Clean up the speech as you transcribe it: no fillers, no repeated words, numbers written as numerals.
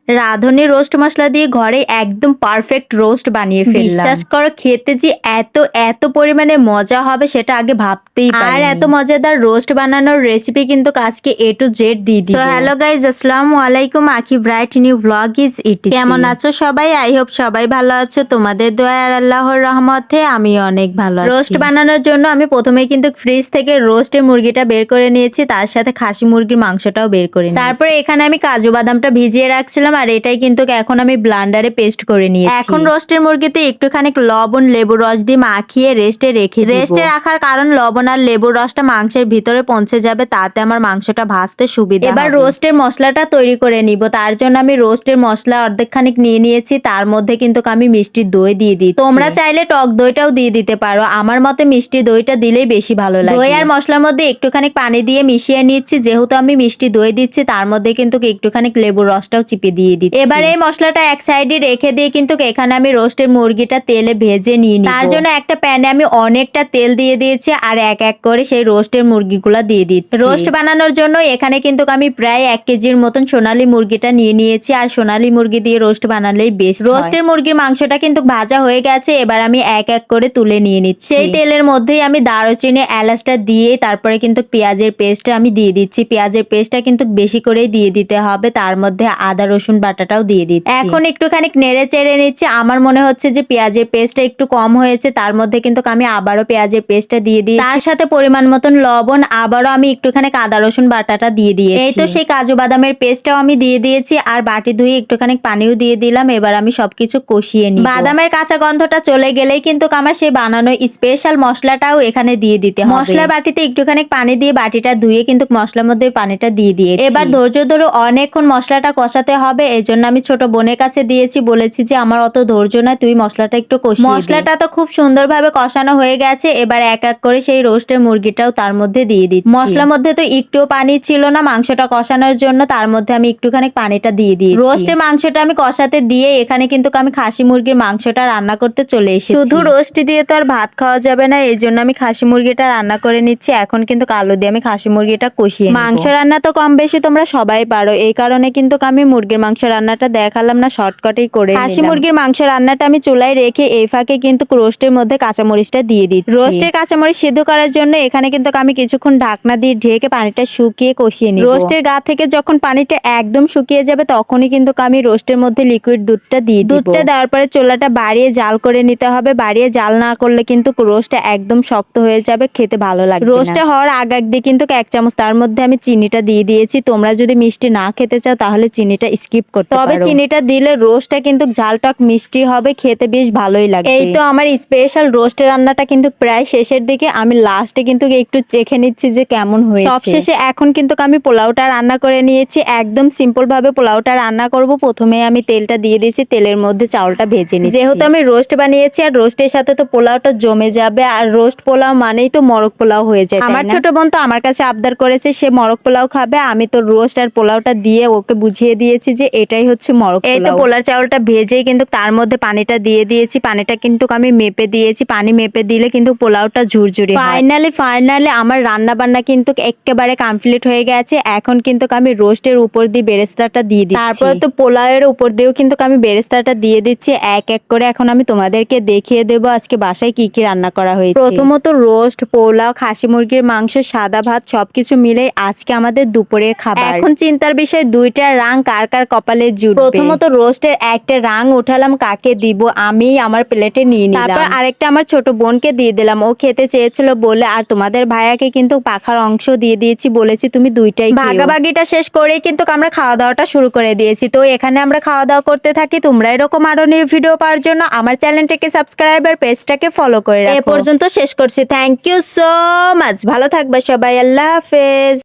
রাঁধুনি রোস্ট মসলা দিয়ে ঘরে একদম পারফেক্ট রোস্ট বানিয়ে ফেললাম। বিশ্বাস করো খেতে যে এত পরিমাণে মজা হবে সেটা আগে ভাবতেই পারিনি। আর এত মজাদার রোস্ট বানানোর রেসিপি কিন্তু আজকে A to Z দিয়ে দিব। সো হ্যালো গাইজ, আসসালামু আলাইকুম। আখি ব্রাইট নিউ ব্লগ ইজ ইটি। কেমন আছো সবাই? আই হোপ সবাই ভালো আছো। তোমাদের দোয়া আর আল্লাহর রহমতে আমি অনেক ভালো আছি। রোস্ট বানানোর জন্য আমি প্রথমেই কিন্তু ফ্রিজ থেকে রোস্টের মুরগিটা বের করে নিয়েছি, তার সাথে খাসি মুরগির মাংসটাও বের করে নিয়েছি। তারপরে এখানে আমি কাজু বাদামটা ভিজিয়ে রাখছিলাম, আর এটাই কিন্তু এখন আমি ব্লান্ডারে পেস্ট করে নিয়েছি। এখন রোস্টের মুরগিতে একটুখানি লবণ লেবুর রস দিয়ে মাখিয়ে রেস্টে রাখার কারণ লবণ আর লেবুর রসটা মাংসের ভিতরে পৌঁছে যাবে, তাতে আমার মাংসটা ভাজতে সুবিধা। এবার রোস্টের মশলাটা তৈরি করে নিব। তার জন্য আমি রোস্টের মশলা অর্ধেক খানিক নিয়ে নিয়েছি, তার মধ্যে কিন্তু আমি মিষ্টি দই দিয়ে দিই। তোমরা চাইলে টক দইটাও দিয়ে দিতে পারো, আমার মতে মিষ্টি দইটা দিলেই বেশি ভালো লাগে। দই আর মশলার মধ্যে একটুখানি পানি দিয়ে মিশিয়ে নিচ্ছি। যেহেতু আমি মিষ্টি দই দিচ্ছি, তার মধ্যে কিন্তু একটুখানি লেবুর রসটাও চিপে দিয়ে দিচ্ছি। এবার এই মশলাটা এক সাইডে রেখে দিয়ে কিন্তু এখানে আমি রোস্টের মুরগিটা তেলে ভেজে নিয়ে নিব। তার জন্য একটা প্যানে আমি অনেকটা তেল দিয়ে দিয়েছি, আর এক এক করে সেই রোস্টের মুরগিগুলা দিয়ে দিচ্ছি। রোস্ট বানানোর জন্য এখানে কিন্তু আমি প্রায় 1 কেজির মতন সোনালী মুরগিটা নিয়ে নিয়েছি, আর সোনালী মুরগি দিয়ে রোস্ট বানালেই বেস্ট। রোস্টের মুরগির মাংসটা কিন্তু ভাজা হয়ে গেছে, এবার আমি এক এক করে তুলে নিয়ে নিচ্ছি। সেই তেলের মধ্যেই আমি দারুচিনি এলাচটা দিয়ে তারপরে কিন্তু পেঁয়াজের পেস্টটা আমি দিয়ে দিচ্ছি। পেঁয়াজের পেস্টটা কিন্তু বেশি করেই দিয়ে দিতে হবে, তার মধ্যে আদা রসুন বাটাটাও দিয়ে দিচ্ছি। এখন একটুখানি নেড়ে চেড়ে নিচ্ছি। আমার মনে হচ্ছে যে পেঁয়াজের পেস্টটা একটু কম হয়েছে, তার মধ্যে কিন্তু আমি আবারও পেঁয়াজের পেস্টটা দিয়ে দিই, তার সাথে পরিমাণ মতন লবণ, আবারও আমি একটুখানি আদা রসুন বাটাটা দিয়ে দিয়েছি। এই তো সেই কাজু বাদামের পেস্টটাও আমি দিয়ে দিয়েছি, আর বাটি ধুয়ে একটুখানি পানিও দিয়ে দিলাম। এবার আমি সবকিছু কষিয়ে নিই। বাদামের কাঁচা গন্ধটা চলে গেলেই কিন্তু আমার সেই বানানো স্পেশাল মশলাটাও এখানে দিয়ে দিতে হবে। মশলার বাটিতে একটুখানি পানি দিয়ে বাটিটা ধুয়ে কিন্তু মশলার মধ্যে পানিটা দিয়ে দিয়েছি। এবার ধৈর্য ধরে অনেকক্ষণ মশলাটা কষাতে হবে, এই জন্য আমি ছোট বোনের কাছে দিয়েছি, বলেছি যে আমার অত ধৈর্য না, তুই মশলাটা একটু কষিয়ে দে। মশলাটা তো খুব সুন্দরভাবে কষানো হয়ে গেছে। এবার এক এক করে সেই রোস্টের মুরগিটাও তার মধ্যে দিয়ে দিচ্ছি। মশলার মধ্যে তো একটুও পানি ছিল না মাংসটা কষানোর জন্য, তার মধ্যে আমি একটুখানি পানিটা দিয়ে দিই। রোস্টের মাংসটা আমি কষাতে দিয়ে এখানে কিন্তু আমি খাসি মুরগির মাংসটা রান্না করতে চলে এসেছি। শুধু রোস্ট দিয়ে তো আর ভাত খাওয়া যাবে না, এই জন্য আমি খাসি মুরগিটা রান্না করে নিচ্ছি। এখন কিন্তু আলু দিয়ে আমি খাসি মুরগিটা কষিয়ে নিব। মাংস রান্না তো কম বেশি তোমরা সবাই পারো, এই কারণে কিন্তু আমি মুরগির মাংস রান্নাটা দেখালাম না, শর্টকাটেই করে খাসি মুরগির মাংস রান্নাটা আমি চুলায় রেখে এই ফাঁকে কিন্তু রোস্টের মধ্যে কাঁচামরিচটা দিয়ে দিচ্ছি। রোস্টের কাঁচামরিচ সিদ্ধ করার জন্য এখানে কিন্তু আমি কিছুক্ষণ ঢাকনা দিয়ে ঢেকে পানিটা শুকিয়ে কষিয়ে নিব। রোস্টের গা থেকে যখন পানিটা একদম শুকিয়ে যাবে, তখনই কিন্তু আমি রোস্টের মধ্যে লিকুইড দুধটা দিয়ে দিব। দুধটা দেওয়ার পরে চুলাটা বাড়িয়ে জাল করে নিতে হবে। বাড়িয়ে জাল না করলে কিন্তু রোস্টটা একদম শক্ত হয়ে যাবে, খেতে ভালো লাগবে না। রোস্টটা হওয়ার আগে দিয়ে কিন্তু 1 চামচ তার মধ্যে আমি চিনিটা দিয়ে দিয়েছি। তোমরা যদি মিষ্টি না খেতে চাও তাহলে চিনিটা স্কিপ করতে পারো, তবে চিনিটা দিলে রোস্টটা কিন্তু ঝাল টক মিষ্টি হবে, খেতে বেশ ভালোই লাগে। এই তো আমার স্পেশাল রোস্টের রান্নাটা কিন্তু প্রায় শেষের দিকে, আমি লাস্টে কিন্তু একটু চেখে নিচ্ছি যে কেমন হয়েছে। সবশেষে এখন কিন্তু আমি পোলাওটা রান্না করে নিয়েছি। একদম সিম্পল ভাবে পোলাওটা রান্না করব। প্রথমে আমি তেলটা দিয়ে দিয়েছি, তেলের মধ্যে চাউলটা ভেজে নিচ্ছি। যেহেতু আমি রোস্ট বানিয়েছি, আর রোস্টের সাথে তো পোলাওটা জমে যাবে, আর রোস্ট পোলাও মানেই তো মরক পোলাও হয়ে যায়। আমার ছোট বোন তো আমার কাছে আবদার করেছে সে মরক পোলাও খাবে, আমি তো রোস্ট আর পোলাওটা দিয়ে ওকে বুঝিয়ে দিয়েছি যে এটাই হচ্ছে মরক পোলাও। এই তো পোলার চাউলটা ভেজেই কিন্তু তার মধ্যে পানিটা দিয়ে দিয়েছি। পানিটা কিন্তু আমি মেপে দিয়েছি, পানি মেপে দিলে কিন্তু পোলাওটা ঝুরঝুরে। ফাইনালি আমার রান্না বান্না কিন্তু একেবারে কমপ্লিট হয়ে গেছে। এখন কিন্তু আমি রোস্টের উপর দিয়ে বেরেস্তাটা দিয়ে দিচ্ছি। তারপরে তো পোলাওয়ের উপর দিয়েও কিন্তু আমি বেরেস্তাটা দিয়ে দিচ্ছি এক এক করে। এখন আমি তোমাদেরকে দেখিয়ে দেবো আজকে বাসায় কি কি রান্না করা হয়েছে। প্রথমত রোস্ট, পোলাও, খাসি মুরগির মাংস, সাদা ভাত সবকিছু মিলে আজকে আমাদের দুপুরের খাবার। এখন চিন্তার বিষয় দুইটা রাং কার কার কপালে জুটবে। প্রথমত রোস্টের একটা রাং উঠালাম, কাকে দিব আমি আমার প্লেটে নিয়ে নিলাম। তারপর আরেকটা আমার ছোট বোনকে দিয়ে দিলাম, ও খেতে চেয়েছিল বলে। আর তোমাদের ভাইয়াকে কিন্তু পাখার অংশ দিয়ে দিয়েছি, বলেছি তুমি দুইটাই ভাগাভাগিটা শেষ করেই কিন্তু আমরা খাওয়া দাওয়াটা শুরু করে দিয়েছি। তো এখানে আমরা খাওয়া দাওয়া করতে থাকি। তোমরা এরকম আরো নিউ ভিডিও পাওয়ার জন্য আমার চ্যানেলটাকে সাবস্ক্রাইব আর পেজটাকে ফলো করে রাখো। এ পর্যন্ত শেষ করছি। Thank you so much. ভালো থাকবে সবাই। আল্লাহ হাফেজ।